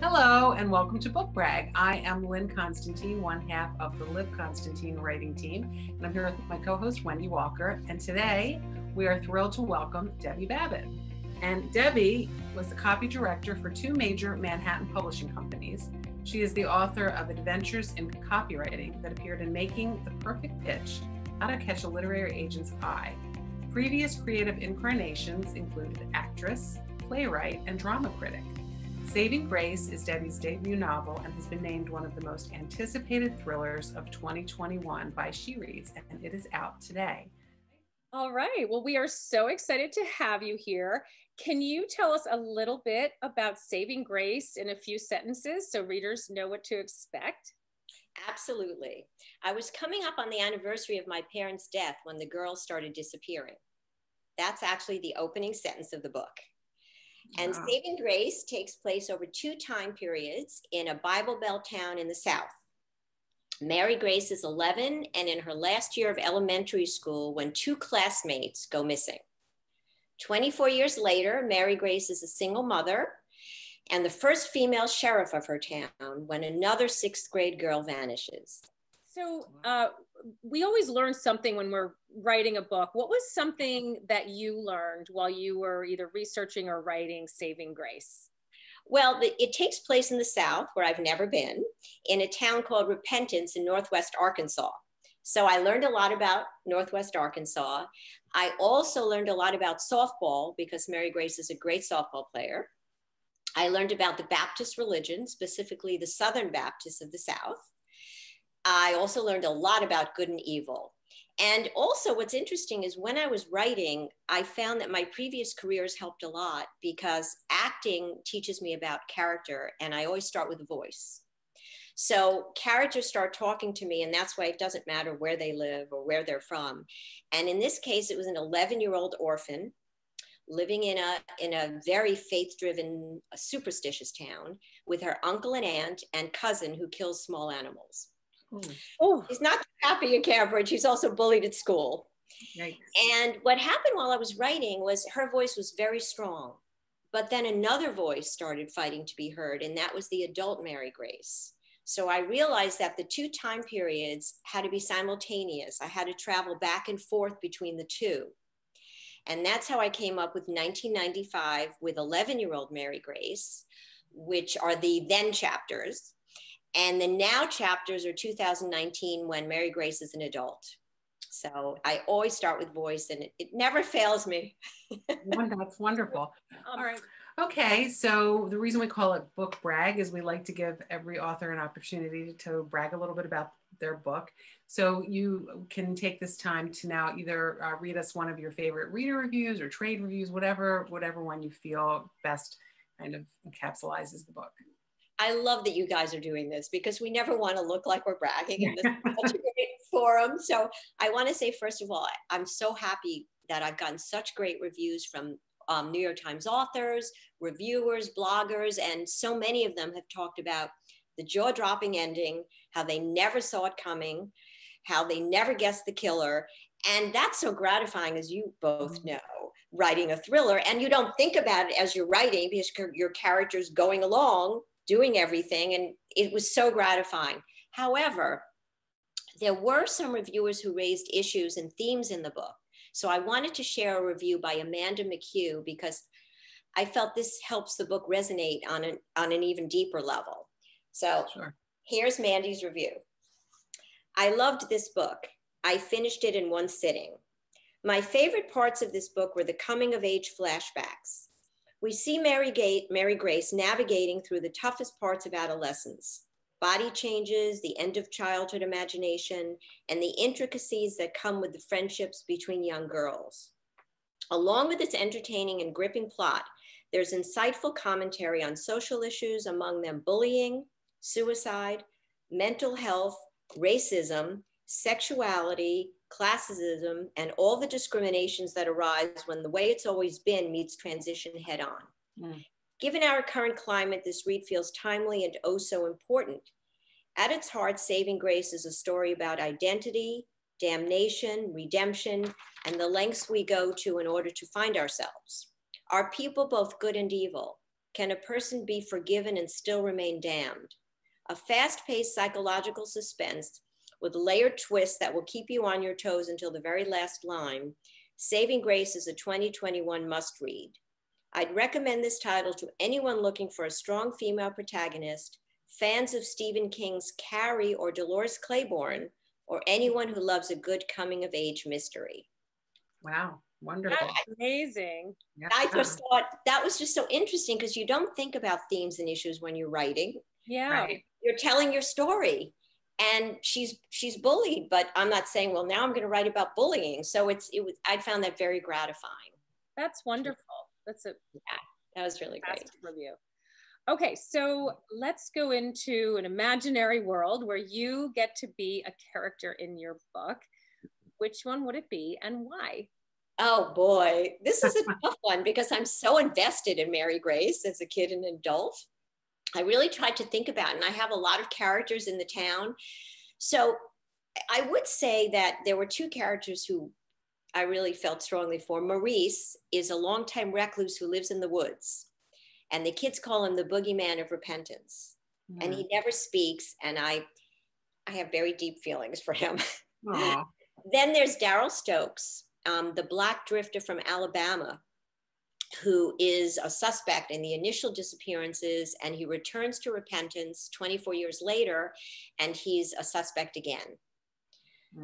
Hello and welcome to Book Brag. I am Lynne Constantine, one half of the Lynne Constantine writing team, and I'm here with my co-host Wendy Walker. And today we are thrilled to welcome Debbie Babitt. And Debbie was the copy director for two major Manhattan publishing companies. She is the author of Adventures in Copywriting that appeared in Making the Perfect Pitch: How to Catch a Literary Agent's Eye. Previous creative incarnations included actress, playwright, and drama critic. Saving Grace is Debbie's debut novel and has been named one of the most anticipated thrillers of 2021 by She Reads, and it is out today. All right. Well, we are so excited to have you here. Can you tell us a little bit about Saving Grace in a few sentences so readers know what to expect? Absolutely. I was coming up on the anniversary of my parents' death when the girls started disappearing. That's actually the opening sentence of the book. And wow. Saving Grace takes place over two time periods in a Bible Belt town in the South. Mary Grace is 11 and in her last year of elementary school when two classmates go missing. 24 years later, Mary Grace is a single mother and the first female sheriff of her town when another sixth grade girl vanishes. So we always learn something when we're writing a book. What was something that you learned while you were either researching or writing Saving Grace? Well, it takes place in the South, where I've never been, in a town called Repentance in Northwest Arkansas. So I learned a lot about Northwest Arkansas. I also learned a lot about softball because Mary Grace is a great softball player. I learned about the Baptist religion, specifically the Southern Baptists of the South. I also learned a lot about good and evil. And also what's interesting is when I was writing, I found that my previous careers helped a lot because acting teaches me about character and I always start with a voice. So characters start talking to me and that's why it doesn't matter where they live or where they're from. And in this case, it was an 11-year-old orphan living in a very faith-driven, superstitious town with her uncle and aunt and cousin who kills small animals. Oh, she's not happy in Cambridge. She's also bullied at school. Yikes. And what happened while I was writing was her voice was very strong, but then another voice started fighting to be heard, and that was the adult Mary Grace. So I realized that the two time periods had to be simultaneous. I had to travel back and forth between the two. And that's how I came up with 1995 with 11-year-old Mary Grace, which are the then chapters. And the now chapters are 2019 when Mary Grace is an adult. So I always start with voice and it never fails me. That's wonderful. All right. Okay. So the reason we call it Book Brag is we like to give every author an opportunity to brag a little bit about their book. So you can take this time to now either read us one of your favorite reader reviews or trade reviews, whatever one you feel best kind of encapsulates the book. I love that you guys are doing this because we never want to look like we're bragging in this such a great forum. So I want to say, first of all, I'm so happy that I've gotten such great reviews from New York Times authors, reviewers, bloggers, and so many of them have talked about the jaw-dropping ending, how they never saw it coming, how they never guessed the killer. And that's so gratifying, as you both know, writing a thriller. And you don't think about it as you're writing because your character's going along, doing everything, and it was so gratifying. However, there were some reviewers who raised issues and themes in the book. So I wanted to share a review by Amanda McHugh because I felt this helps the book resonate on an even deeper level. So Here's Mandy's review. I loved this book. I finished it in one sitting. My favorite parts of this book were the coming of age flashbacks. We see Mary Grace navigating through the toughest parts of adolescence, body changes, the end of childhood imagination, and the intricacies that come with the friendships between young girls. Along with its entertaining and gripping plot, there's insightful commentary on social issues, among them bullying, suicide, mental health, racism, sexuality, classism, and all the discriminations that arise when the way it's always been meets transition head on. Given our current climate, this read feels timely and oh so important. At its heart, Saving Grace is a story about identity, damnation, redemption, and the lengths we go to in order to find ourselves. Are people both good and evil? can a person be forgiven and still remain damned? A fast-paced psychological suspense with layered twists that will keep you on your toes until the very last line. Saving Grace is a 2021 must-read. I'd recommend this title to anyone looking for a strong female protagonist, fans of Stephen King's Carrie or Dolores Claiborne, or anyone who loves a good coming-of-age mystery. Wow, wonderful. That's amazing. Yeah. I just thought that was just so interesting because you don't think about themes and issues when you're writing. Yeah. Right. You're telling your story. And she's bullied, but I'm not saying, well, now I'm going to write about bullying. So I found that very gratifying. That's wonderful. That was really great. Review. Okay, so let's go into an imaginary world where you get to be a character in your book. Which one would it be and why? Oh boy, this is a tough one because I'm so invested in Mary Grace as a kid and adult. I really tried to think about it, and I have a lot of characters in the town. So I would say that there were two characters who I really felt strongly for. Maurice is a longtime recluse who lives in the woods, and the kids call him the boogeyman of repentance. And he never speaks, and I have very deep feelings for him. Then there's Darrell Stokes, the black drifter from Alabama, who is a suspect in the initial disappearances, and he returns to repentance 24 years later, and he's a suspect again.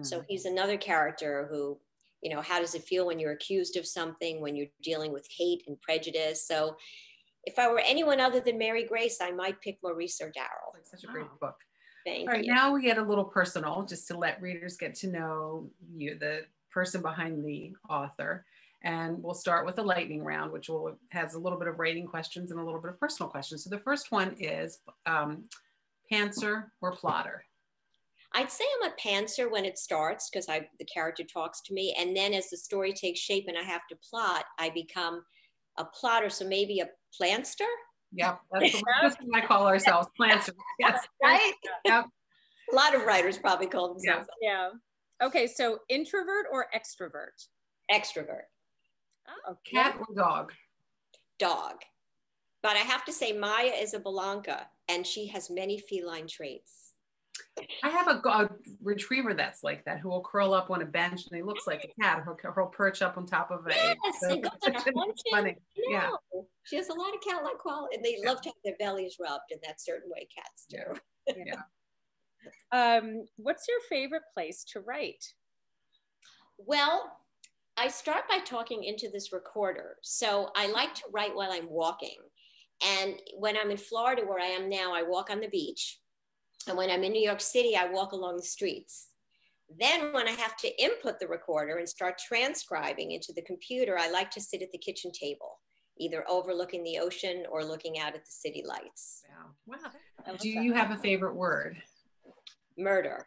So he's another character who, you know, how does it feel when you're accused of something, when you're dealing with hate and prejudice? So if I were anyone other than Mary Grace, I might pick Maurice or Darrell. It's such a great book. Thank All right, you. now we get a little personal, just to let readers get to know you, the person behind the author. And we'll start with a lightning round, which has a little bit of rating questions and a little bit of personal questions. So the first one is pantser or plotter? I'd say I'm a pantser when it starts because the character talks to me. And then as the story takes shape and I have to plot, I become a plotter. So maybe a plantster? Yep, that's what I call ourselves, planters. Yes, right? Yep. A lot of writers probably call themselves. Yeah. Okay, so introvert or extrovert? Extrovert. Oh, cat or dog? Dog. But I have to say Maya is a Belanca, and she has many feline traits. I have a retriever that's like that, who will curl up on a bench and he looks like a cat. He'll perch up on top of it. Yes, and goes on a funny. Yeah. She has a lot of cat-like quality, and they love to have their bellies rubbed in that certain way cats do. Yeah. What's your favorite place to write? Well, I start by talking into this recorder. So I like to write while I'm walking. And when I'm in Florida, where I am now, I walk on the beach. And when I'm in New York City, I walk along the streets. Then when I have to input the recorder and start transcribing into the computer, I like to sit at the kitchen table, either overlooking the ocean or looking out at the city lights. Wow. Do you have a favorite word? Murder.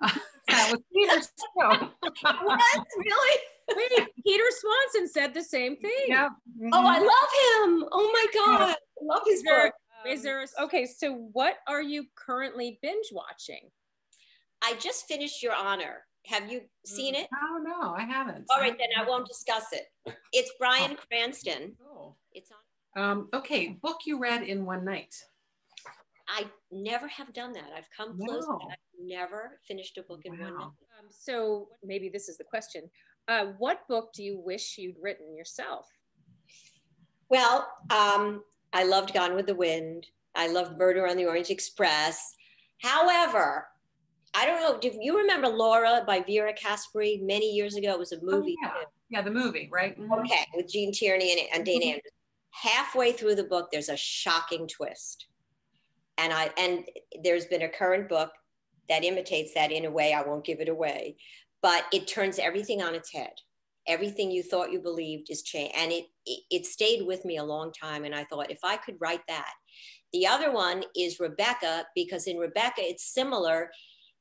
That was Peter's show. What? Really? Wait, Peter Swanson said the same thing. Yeah. Oh, I love him. Oh my God. I love his book. Okay, so what are you currently binge watching? I just finished Your Honor. Have you seen it? Oh, no, I haven't. All right, then I won't discuss it. It's Bryan Cranston. Oh. It's on. Okay, book you read in one night. I never have done that. I've come close, but I've never finished a book in one night. So maybe this is the question. What book do you wish you'd written yourself? Well, I loved Gone with the Wind. I loved Murder on the Orient Express. However, I don't know, do you remember Laura by Vera Caspary many years ago? It was a movie. Oh, yeah. Yeah, the movie, right? Mm-hmm. Okay, with Gene Tierney and Dana Andrews. Halfway through the book, there's a shocking twist. And there's been a current book that imitates that in a way. I won't give it away, but it turns everything on its head. Everything you thought you believed is changed. And it stayed with me a long time. And I thought, if I could write that. The other one is Rebecca, because in Rebecca, it's similar.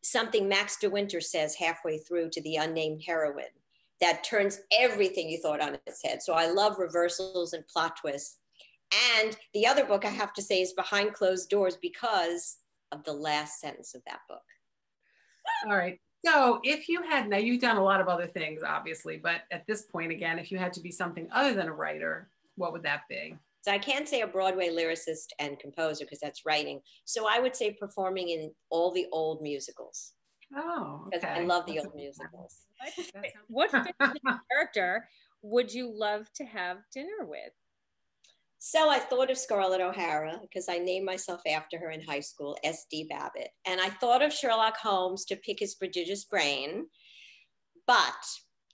Something Max de Winter says halfway through to the unnamed heroine that turns everything you thought on its head. So I love reversals and plot twists. And the other book I have to say is Behind Closed Doors because of the last sentence of that book. All right. So if you had, now you've done a lot of other things, obviously, but at this point, again, if you had to be something other than a writer, what would that be? So I can't say a Broadway lyricist and composer because that's writing. So I would say performing in all the old musicals. Oh, okay. Because I love the old musicals. What fictional character would you love to have dinner with? So I thought of Scarlett O'Hara because I named myself after her in high school, S.D. Babitt. And I thought of Sherlock Holmes to pick his prodigious brain. But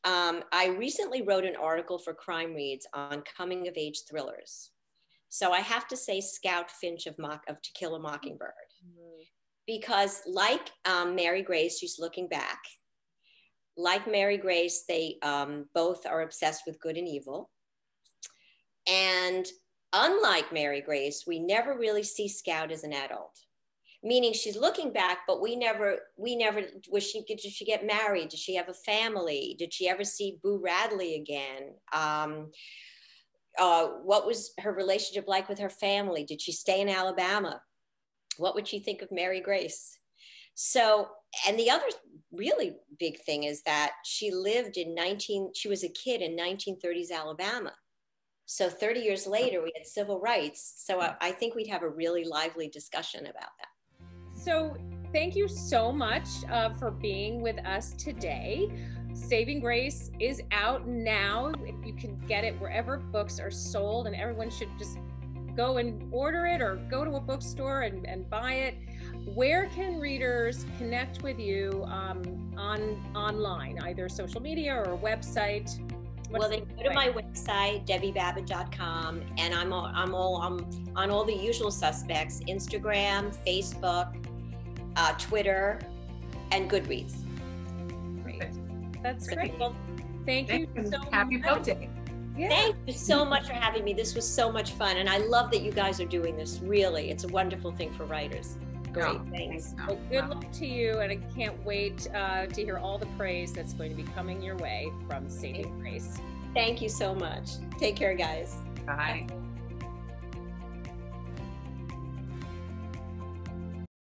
I recently wrote an article for Crime Reads on coming of age thrillers. So I have to say Scout Finch of To Kill a Mockingbird. Because like Mary Grace, she's looking back. Like Mary Grace, they both are obsessed with good and evil. And unlike Mary Grace, we never really see Scout as an adult. Meaning she's looking back, but we never, did she get married? Did she have a family? Did she ever see Boo Radley again? What was her relationship like with her family? Did she stay in Alabama? What would she think of Mary Grace? So, and the other really big thing is that she lived she was a kid in 1930s Alabama. So 30 years later, we had civil rights. So I think we'd have a really lively discussion about that. So thank you so much for being with us today. Saving Grace is out now. You can get it wherever books are sold, and everyone should just go and order it or go to a bookstore and buy it. Where can readers connect with you online, either social media or website? Well, they go to my website, debbiebabitt.com, and I'm on all the usual suspects: Instagram, Facebook, Twitter, and Goodreads. Great. That's great. Well, thank you so much. Happy Book Day. Yeah. Thank you so much for having me. This was so much fun, and I love that you guys are doing this. Really, it's a wonderful thing for writers. Great, thanks. Well, good luck to you, and I can't wait to hear all the praise that's going to be coming your way from Saving Grace. Thank you so much. Take care, guys. Bye.